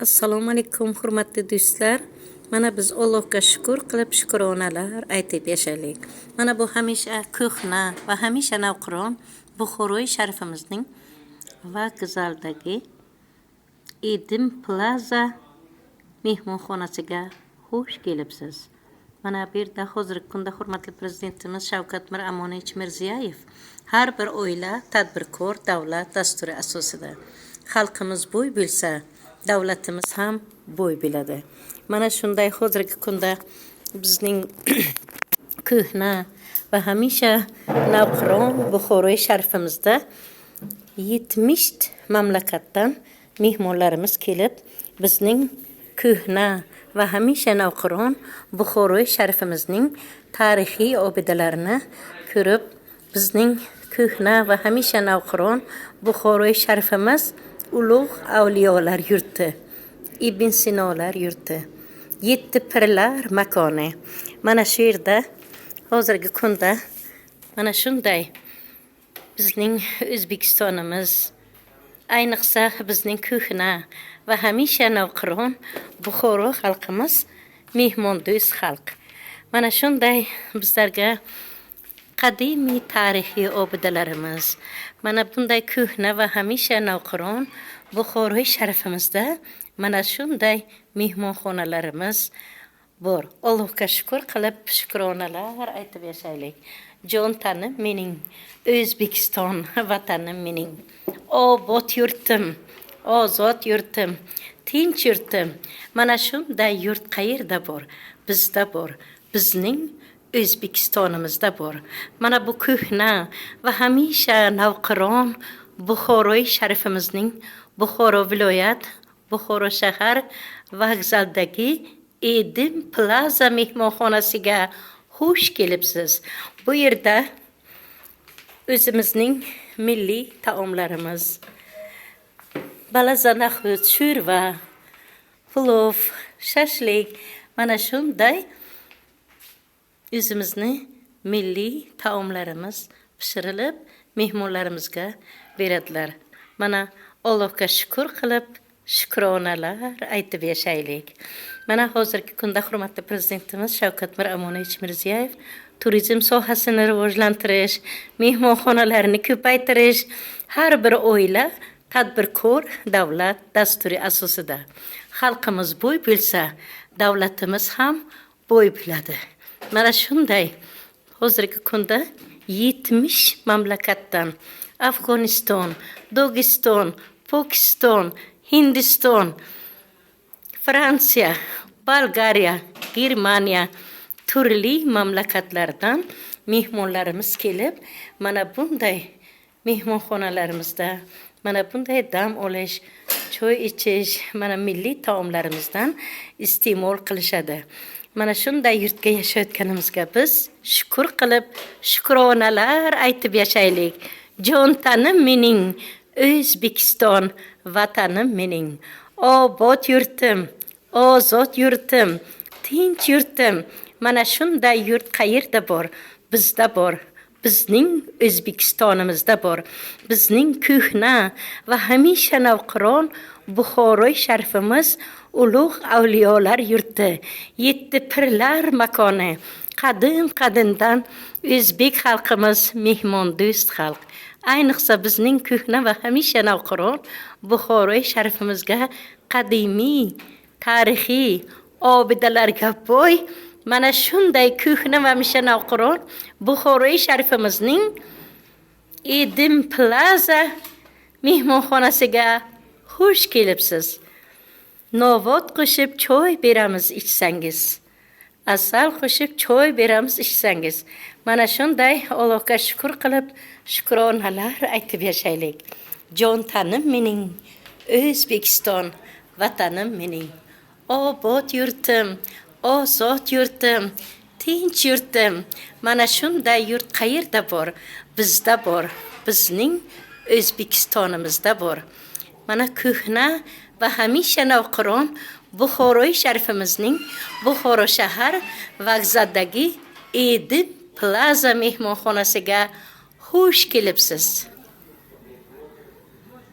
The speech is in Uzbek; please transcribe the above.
Assalomu alaykum hurmatli do'stlar. Mana biz Allohga shukr qilib shukronalar aytib yashaylik. Mana bu hamisha ko'hna va hamisha navqiron Buxoroy sharifimizning vokzaldagi Edim Plaza mehmonxonasiga xush kelibsiz. Mana bu yerda hozirgi kunda hurmatli prezidentimiz Shavkat Miromonovich Mirziyoyev har bir oila tadbirkor davlat dasturi asosida xalqimiz bo'y bilsa davlatimiz ham bo'y biladi. Mana shunday hozirgi kunda bizning ko'hna va hamisha navqiron Buxoroy sharifimizda 70 mamlakatdan mehmonlarimiz kelib, bizning ko'hna va hamisha navqiron Buxoroy sharifimizning tarixiy obidalarini ko'rib, bizning ko'hna va hamisha navqiron Buxoroy sharifimiz ulug' avliyolar yurti, Ibn Sinolar yurti, 7 pirlar makoni. Mana shu yerda hozirgi kunda mana shunday bizning O'zbekistonimiz, ayniqsa bizning ko'hna va hamisha navqiron Buxoro xalqimiz mehmondo'st xalq. Mana shunday bizlarga qadimiy tarixiy obidalarimiz, mana bunday ko'hna va hamisha navqiron Buxoroy sharifimizda mana shunday mehmonxonalarimiz bor. Allohga shukr qilib shukronalar aytib yashaylik. Jon tanim mening, O'zbekiston vatanim mening. Obod yurtim, ozod yurtim, tinch yurtim. Mana shunday yurt qayerda bor? Bizda bor. Bizning O'zbekistonimizda bor. Mana bu ko'hna va hamisha navqiron Buxoroy sharifimizning Buxoro viloyat, Buxoro shahar vokzaldagi Edim Plaza mehmonxonasiga xush kelibsiz. Bu yerda o'zimizning milliy taomlarimiz, balazanaxut, sho'rva, plov, shashlik, mana shunday o'zimizni milliy taomlarimiz pishirilib mehmonlarimizga beradilar. Mana Allohga shukr qilib shukronalar aytib yashaylik. Mana hozirgi kunda hurmatli prezidentimiz Shavkat Miromonovich Mirziyoyev turizm sohasini rivojlantirish, mehmonxonalarni ko'paytirish, har bir oila tadbirkor davlat dasturi asosida xalqimiz bo'y bilsa, davlatimiz ham bo'y biladi. Mana shunday hozirgi kunda 70 mamlakatdan Afg'oniston, Dogiston, Pokiston, Hindiston, Fransiya, Bolgariya, Germaniya turli mamlakatlardan mehmonlarimiz kelib, mana bunday mehmonxonalarimizda, mana bunday dam olish, choy ichish, mana milliy taomlarimizdan iste'mol qilishadi. Mana shunday yurtga yashayotganimizga biz shukr qilib shukronalar aytib yashaylik. Jon tanim mening, O'zbekiston vatanim mening. Obod yurtim, ozod yurtim, tinch yurtim. Mana shunday yurt qayerda bor? Bizda bor. Bizning O'zbekistonimizda bor. Bizning ko'hna va hamisha navqiron Buxoroy sharifimiz ulug' avliyolar yurti, 7 pirlar makoni. Qadimdan o'zbek xalqimiz mehmondo'st xalq. Ayniqsa bizning ko'hna va hamisha navqiron Buxoroy sharifimizga qadimiy, tarixiy obidalarga boy mana shunday ko'hna va hamisha navqiron Buxoroy sharifimizning Edim Plaza mehmonxonasiga xush kelibsiz. Novot qo'shib choy beramiz ichsangiz. Asal qo'shib choy beramiz ichsangiz. Mana shunday Allohga shukr qilib shukronalar aytib yashaylik. Jon tanim mening, O'zbekiston vatanim mening. Obod yurtim, ozod yurtim, tinch yurtim. Mana shunday yurt qayerda bor? Bizda bor. Bizning O'zbekistonimizda bor. Mana ko'hna va hamisha navqiron Buxoroy sharifimizning Buxoro shahar vokzaldagi Edim Plaza mehmonxonasiga xush kelibsiz.